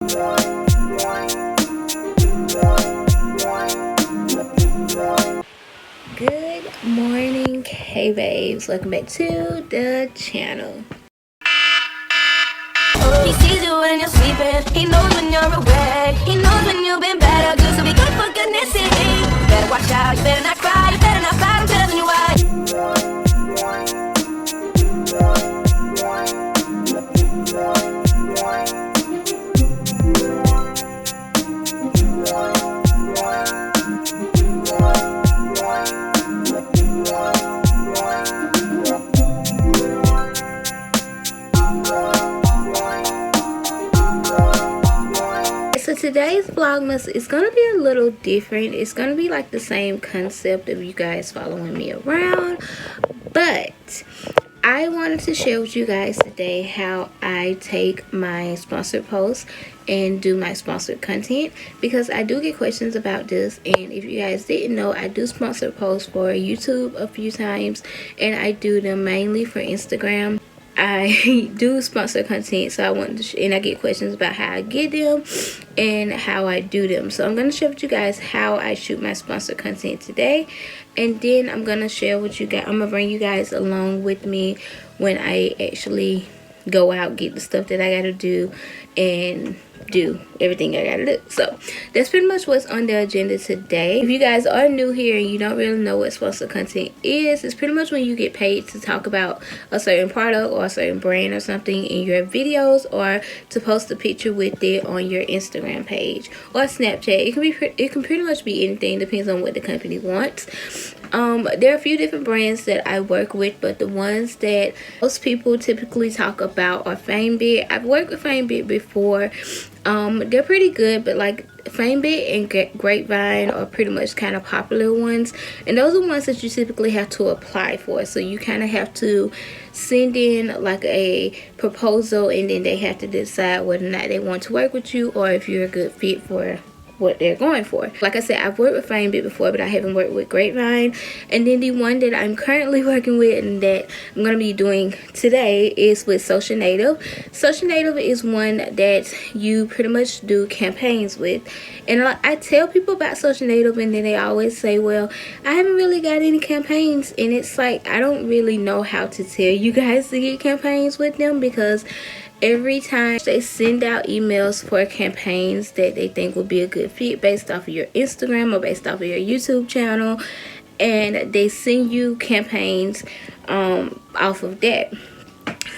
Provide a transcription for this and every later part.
Good morning, hey babes, welcome back to the channel. He sees you when you're sleeping, he knows when you're awake, he knows when you've been bad or good, so be good for goodness sake. You better watch out, you better not cry, you better not fight, I'm telling you why. So today's Vlogmas is going to be a little different. It's going to be like the same concept of you guys following me around, but I wanted to share with you guys today how I take my sponsored posts and do my sponsored content, because I do get questions about this. And if you guys didn't know, I do sponsored posts for YouTube a few times, and I do them mainly for Instagram. I do sponsor content, so I want to and I get questions about how I get them and how I do them. So I'm going to share with you guys how I shoot my sponsored content today, and then I'm going to share with you guys, I'm going to bring you guys along with me when I actually go out, get the stuff that I got to do, and do everything I gotta do. So that's pretty much what's on the agenda today. If you guys are new here and you don't really know what sponsored content is, it's pretty much when you get paid to talk about a certain product or a certain brand or something in your videos, or to post a picture with it on your Instagram page or Snapchat. It can pretty much be anything, depends on what the company wants. There are a few different brands that I work with, but the ones that most people typically talk about are FameBit. I've worked with FameBit before. They're pretty good, but like FameBit and Grapevine are pretty much kind of popular ones, and those are ones that you typically have to apply for. So you kind of have to send in like a proposal, and then they have to decide whether or not they want to work with you or if you're a good fit for what they're going for. Like I said, I've worked with FameBit before, but I haven't worked with Grapevine. And then the one that I'm currently working with and that I'm going to be doing today is with Social Native. Social Native is one that you pretty much do campaigns with. And I tell people about Social Native, and then they always say, well, I haven't really got any campaigns. And it's like, I don't really know how to tell you guys to get campaigns with them, because every time they send out emails for campaigns that they think will be a good fit based off of your Instagram or based off of your YouTube channel, and they send you campaigns off of that.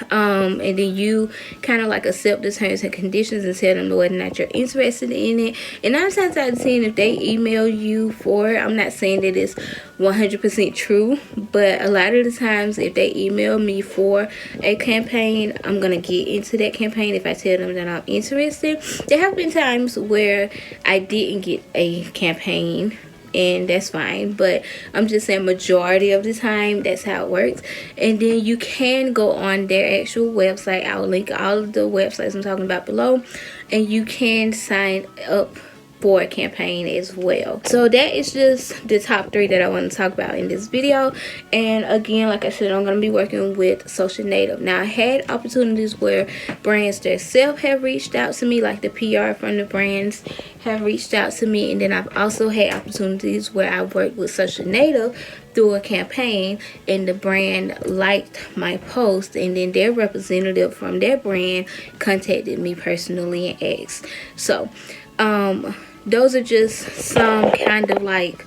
And then you kind of like accept the terms and conditions and tell them whether or not you're interested in it. And 9 times out of 10, if they email you for it, I'm not saying that it's 100% true, but a lot of the times if they email me for a campaign, I'm gonna get into that campaign if I tell them that I'm interested. There have been times where I didn't get a campaign, and that's fine, but I'm just saying majority of the time that's how it works. And then you can go on their actual website. I'll link all of the websites I'm talking about below, and you can sign up for a campaign as well. So that is just the top 3 that I want to talk about in this video. And again, like I said, I'm going to be working with Social Native. Now, I had opportunities where brands themselves have reached out to me, like the PR from the brands have reached out to me, and then I've also had opportunities where I've worked with Social Native through a campaign, and the brand liked my post, and then their representative from their brand contacted me personally and asked. So those are just some kind of like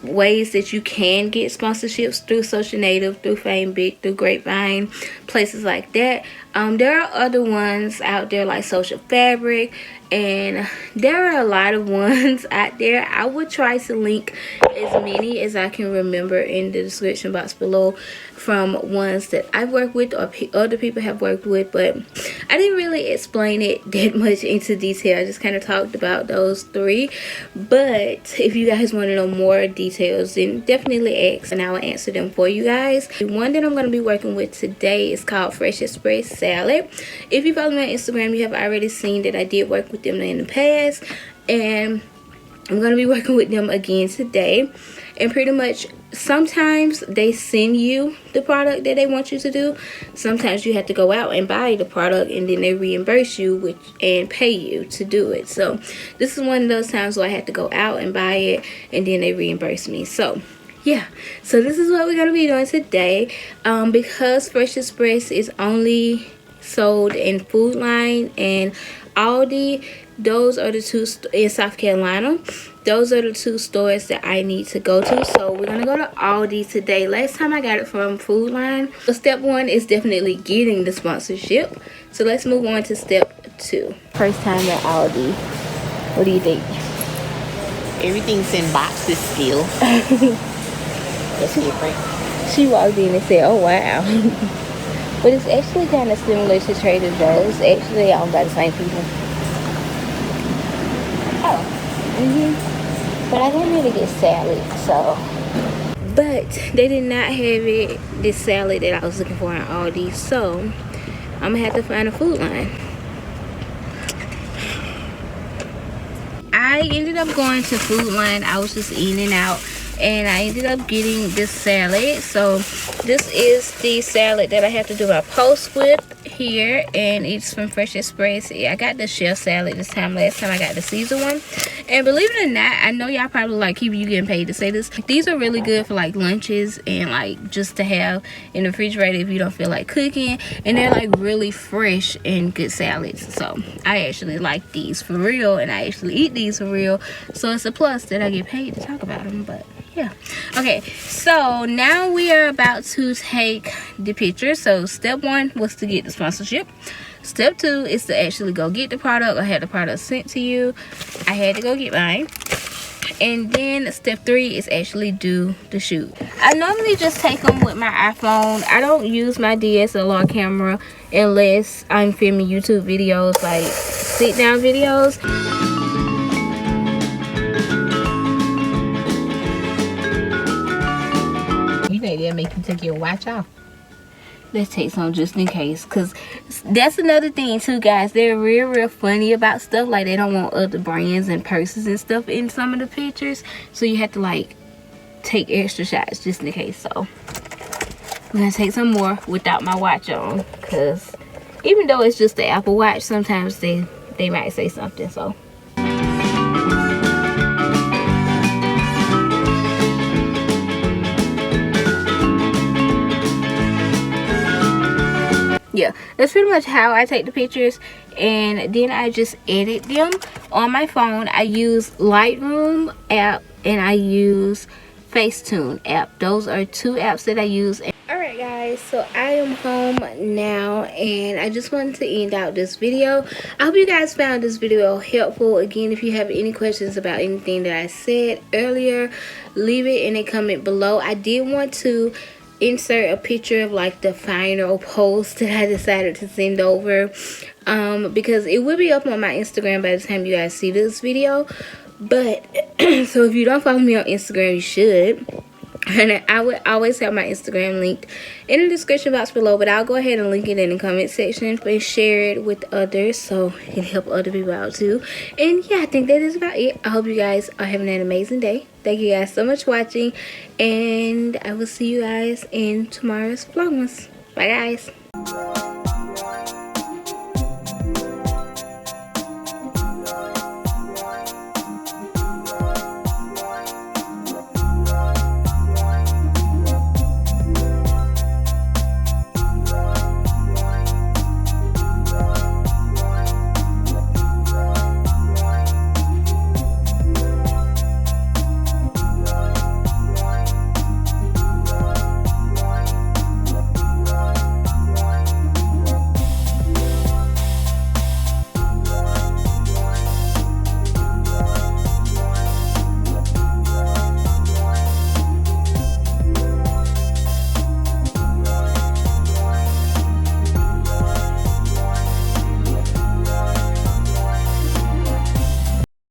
ways that you can get sponsorships through Social Native, through FameBit, through Grapevine, places like that. There are other ones out there like Social Fabric, and there are a lot of ones out there. I would try to link as many as I can remember in the description box below, from ones that I've worked with or other people have worked with, but I didn't really explain it that much into detail. I just kind of talked about those 3. But if you guys want to know more details, then definitely ask and I will answer them for you guys. The one that I'm going to be working with today is called Fresh Express Salad. If you follow me on Instagram, you have already seen that I did work with them in the past, and I'm going to be working with them again today. And pretty much sometimes they send you the product that they want you to do. Sometimes you have to go out and buy the product, and then they reimburse you and pay you to do it. So this is one of those times where I had to go out and buy it, and then they reimburse me. So yeah, so this is what we're going to be doing today. Because Fresh Express is only sold in Food Line and Aldi, those are the two in South Carolina. Those are the two stores that I need to go to. So we're gonna go to Aldi today. Last time I got it from Food Line. So step 1 is definitely getting the sponsorship. So let's move on to step 2. First time at Aldi. What do you think? Everything's in boxes still. That's different. She walked in and said, "Oh wow." But it's actually kind of similar to Trader Joe's. Actually owned by the same people. Oh. But I didn't really get salad, so. But they did not have this salad that I was looking for in Aldi, so I'm gonna have to find a Food Line. I ended up going to Food Line. I was just eating out, and I ended up getting this salad. So this is the salad that I have to do my post with here, and it's from Fresh Express. Yeah, I got the chef salad this time. Last time I got the Caesar one. And believe it or not, I know y'all probably like, Kiwi, you getting paid to say this. These are really good for like lunches and like just to have in the refrigerator if you don't feel like cooking. And they're like really fresh and good salads. So I actually like these for real, and I actually eat these for real. So it's a plus that I get paid to talk about them. But yeah, okay, so now we are about to take the picture. So step 1 was to get the sponsorship. Step 2 is to actually go get the product or have the product sent to you. I had to go get mine. And then step 3 is actually do the shoot. I normally just take them with my iPhone. I don't use my DSLR camera unless I'm filming YouTube videos, like sit down videos. You think they'll make you take your watch off? Let's take some just in case, because that's another thing too, guys. They're real funny about stuff. Like, they don't want other brands and purses and stuff in some of the pictures, so you have to like take extra shots just in case. So I'm gonna take some more without my watch on, because even though it's just the Apple Watch, sometimes they might say something. So yeah, that's pretty much how I take the pictures, and then I just edit them on my phone. I use Lightroom app and I use Facetune app. Those are 2 apps that I use. Alright guys, so I am home now, and I just wanted to end out this video. I hope you guys found this video helpful. Again, if you have any questions about anything that I said earlier, leave it in a comment below. I did want to insert a picture of like the final post that I decided to send over, because it will be up on my Instagram by the time you guys see this video. But so if you don't follow me on Instagram, you should. And I would always have my Instagram linked in the description box below, but I'll go ahead and link it in the comment section and share it with others so it can help other people out too. And yeah, I think that is about it. I hope you guys are having an amazing day. Thank you guys so much for watching, and I will see you guys in tomorrow's Vlogmas. Bye guys.